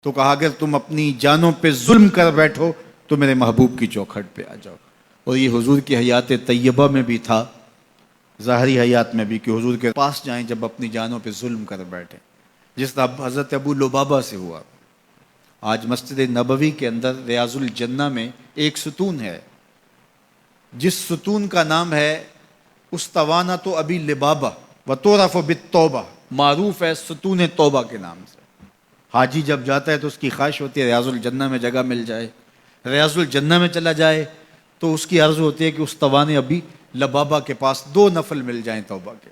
تو کہا اگر تم اپنی جانوں پہ ظلم کر بیٹھو تو میرے محبوب کی چوکھٹ پہ آ جاؤ۔ اور یہ حضور کی حیات طیبہ میں بھی تھا، ظاہری حیات میں بھی، کہ حضور کے پاس جائیں جب اپنی جانوں پہ ظلم کر بیٹھیں، جس طرح حضرت ابو لبابہ سے ہوا۔ آج مسجد نبوی کے اندر ریاض الجنہ میں ایک ستون ہے، جس ستون کا نام ہے استوانۃ ابی لبابہ وتعرف بالتوبہ، معروف ہے ستون توبہ کے نام سے۔ حاجی جب جاتا ہے تو اس کی خواہش ہوتی ہے ریاض الجنہ میں جگہ مل جائے، ریاض الجنہ میں چلا جائے تو اس کی عرض ہوتی ہے کہ استوان ابی لبابہ کے پاس 2 نفل مل جائیں توبہ کے۔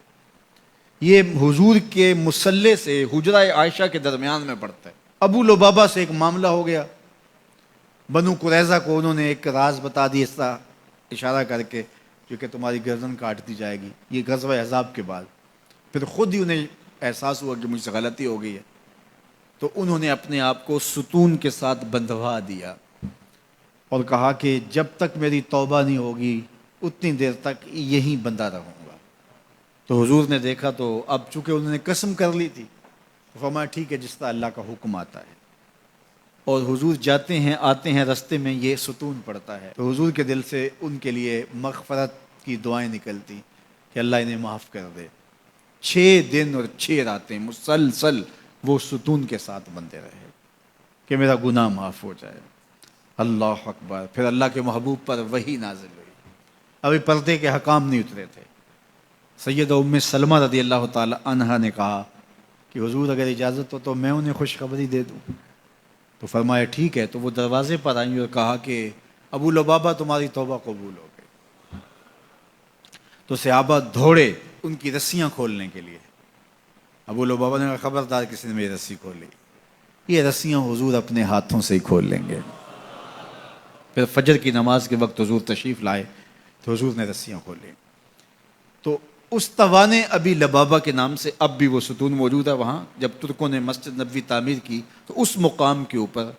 یہ حضور کے مصلی سے حجرہ عائشہ کے درمیان میں پڑتا ہے۔ ابو لبابہ سے ایک معاملہ ہو گیا، بنو قریظہ کو انہوں نے ایک راز بتا دی اس طرح اشارہ کر کے جو کہ تمہاری گردن کاٹ دی جائے گی، یہ غزوہ احزاب کے بعد۔ پھر خود ہی انہیں احساس ہوا کہ مجھ سے غلطی ہو گئی ہے، تو انہوں نے اپنے آپ کو ستون کے ساتھ بندھوا دیا اور کہا کہ جب تک میری توبہ نہیں ہوگی اتنی دیر تک یہیں بندھا رہوں گا۔ تو حضور نے دیکھا تو اب چونکہ انہوں نے قسم کر لی تھی، تو فرمایا ٹھیک ہے جس طرح اللہ کا حکم آتا ہے۔ اور حضور جاتے ہیں آتے ہیں، رستے میں یہ ستون پڑتا ہے، تو حضور کے دل سے ان کے لیے مغفرت کی دعائیں نکلتی کہ اللہ انہیں معاف کر دے۔ 6 دن اور 6 راتیں مسلسل وہ ستون کے ساتھ بندے رہے کہ میرا گناہ معاف ہو جائے۔ اللہ اکبر۔ پھر اللہ کے محبوب پر وحی نازل ہوئی، ابھی پردے کے حکام نہیں اترے تھے۔ سیدہ ام سلمہ رضی اللہ تعالی عنہا نے کہا کہ حضور اگر اجازت ہو تو میں انہیں خوشخبری دے دوں۔ تو فرمایا ٹھیک ہے۔ تو وہ دروازے پر آئیں اور کہا کہ ابو لبابہ تمہاری توبہ قبول ہو گئی۔ تو صحابہ دوڑے ان کی رسیاں کھولنے کے لیے۔ ابو لبابہ نے کہا خبردار کسی نے میری رسی کھولی، یہ رسیاں حضور اپنے ہاتھوں سے ہی کھول لیں گے۔ پھر فجر کی نماز کے وقت حضور تشریف لائے تو حضور نے رسیاں کھولیں۔ تو استوان ابی لبابہ کے نام سے اب بھی وہ ستون موجود ہے وہاں۔ جب ترکوں نے مسجد نبوی تعمیر کی تو اس مقام کے اوپر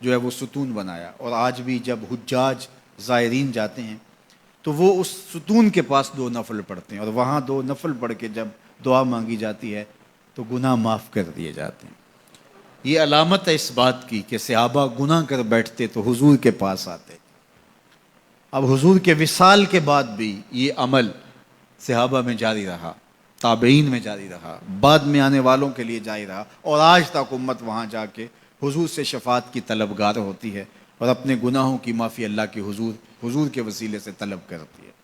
جو ہے وہ ستون بنایا، اور آج بھی جب حجاج زائرین جاتے ہیں تو وہ اس ستون کے پاس 2 نفل پڑھتے ہیں، اور وہاں 2 نفل پڑھ کے جب دعا مانگی جاتی ہے تو گناہ معاف کر دیے جاتے ہیں۔ یہ علامت ہے اس بات کی کہ صحابہ گناہ کر بیٹھتے تو حضور کے پاس آتے۔ اب حضور کے وصال کے بعد بھی یہ عمل صحابہ میں جاری رہا، تابعین میں جاری رہا، بعد میں آنے والوں کے لیے جاری رہا، اور آج تک امت وہاں جا کے حضور سے شفاعت کی طلبگار ہوتی ہے اور اپنے گناہوں کی معافی اللہ کے حضور کے وسیلے سے طلب کرتی ہے۔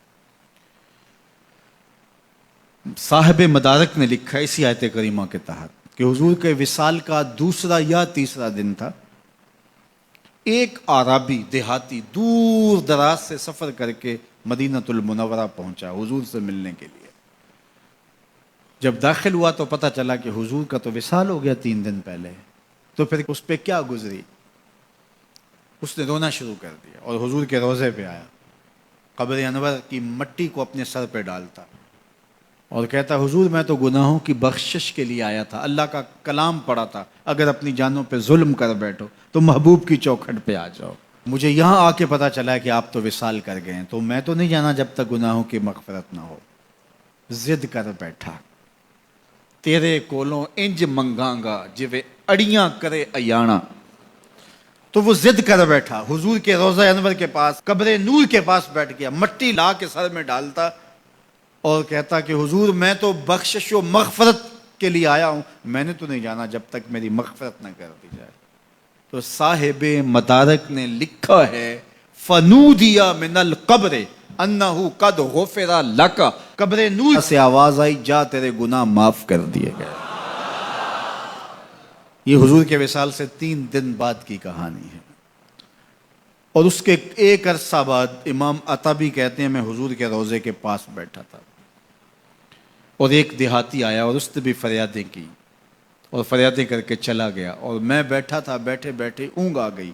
صاحب مدارک نے لکھا اسی آیت کریمہ کے تحت کہ حضور کے وصال کا 2 یا 3 دن تھا، ایک اعرابی دیہاتی دور دراز سے سفر کر کے مدینۃ المنورہ پہنچا حضور سے ملنے کے لیے۔ جب داخل ہوا تو پتہ چلا کہ حضور کا تو وصال ہو گیا 3 دن پہلے، تو پھر اس پہ کیا گزری؟ اس نے رونا شروع کر دیا اور حضور کے روضے پہ آیا، قبر انور کی مٹی کو اپنے سر پہ ڈالتا اور کہتا حضور میں تو گناہوں کی بخشش کے لیے آیا تھا، اللہ کا کلام پڑھا تھا اگر اپنی جانوں پہ ظلم کر بیٹھو تو محبوب کی چوکھٹ پہ آ جاؤ۔ مجھے یہاں آ کے پتہ چلا کہ آپ تو وصال کر گئے ہیں، تو میں تو نہیں جانا جب تک گناہوں کی مغفرت نہ ہو۔ ضد کر بیٹھا، تیرے کولوں انج منگاں گا جویں اڑیاں کرے ایانا۔ تو وہ ضد کر بیٹھا، حضور کے روضہ انور کے پاس قبر نور کے پاس بیٹھ گیا، مٹی لا کے سر میں ڈالتا اور کہتا کہ حضور میں تو بخشش و مغفرت کے لیے آیا ہوں، میں نے تو نہیں جانا جب تک میری مغفرت نہ کر دی جائے۔ تو صاحب مدارک نے لکھا ہے فنودی من القبر انہ قد غفر لک، قبر نور سے آواز آئی جا تیرے گناہ معاف کر دیے گئے۔ یہ حضور کے وصال سے 3 دن بعد کی کہانی ہے، اور اس کے ایک عرصہ بعد امام عطبی کہتے ہیں میں حضور کے روضے کے پاس بیٹھا تھا اور ایک دیہاتی آیا اور اس نے بھی فریادیں کی اور فریادیں کر کے چلا گیا، اور میں بیٹھا تھا، بیٹھے بیٹھے اونگ آ گئی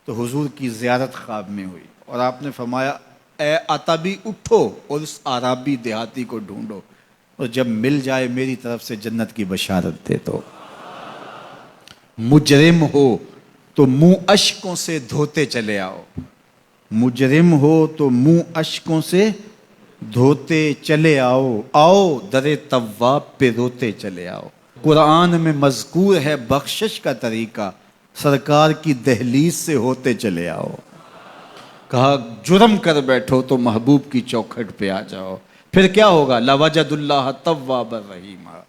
تو حضور کی زیارت خواب میں ہوئی، اور آپ نے فرمایا اے عطبی اٹھو اور اس عرابی دیہاتی کو ڈھونڈو، اور جب مل جائے میری طرف سے جنت کی بشارت دے دو۔ مجرم ہو تو منہ اشکوں سے دھوتے چلے آؤ، مجرم ہو تو منہ اشکوں سے دھوتے چلے آؤ، آؤ در تواب پہ روتے چلے آؤ۔ قرآن میں مذکور ہے بخشش کا طریقہ، سرکار کی دہلیز سے ہوتے چلے آؤ. کہا جرم کر بیٹھو تو محبوب کی چوکھٹ پہ آ جاؤ. پھر کیا ہوگا؟ لَوَجَدُ اللَّهَ تَوَّابًا رَحِيمًا.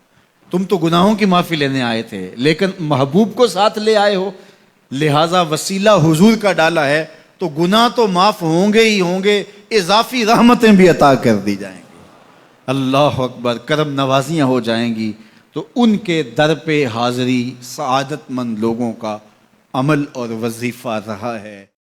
تم تو گناہوں کی معافی لینے آئے تھے لیکن محبوب کو ساتھ لے آئے ہو، لہٰذا وسیلہ حضور کا ڈالا ہے تو گناہ تو معاف ہوں گے ہی ہوں گے، اضافی رحمتیں بھی عطا کر دی جائیں گی. اللہ اکبر. کرم نوازیاں ہو جائیں گی. تو ان کے در پہ حاضری سعادت مند لوگوں کا عمل اور وظیفہ رہا ہے.